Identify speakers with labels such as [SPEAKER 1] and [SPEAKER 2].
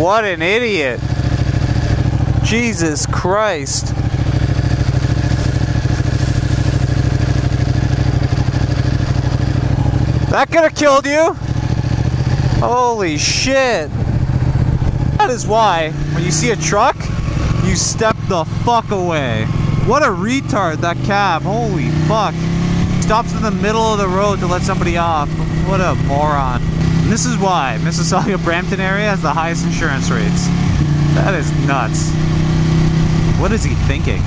[SPEAKER 1] What an idiot. Jesus Christ. That could have killed you. Holy shit. That is why, when you see a truck, you step the fuck away. What a retard, that cab. Holy fuck. Stops in the middle of the road to let somebody off. What a moron. And this is why Mississauga Brampton area has the highest insurance rates. That is nuts. What is he thinking?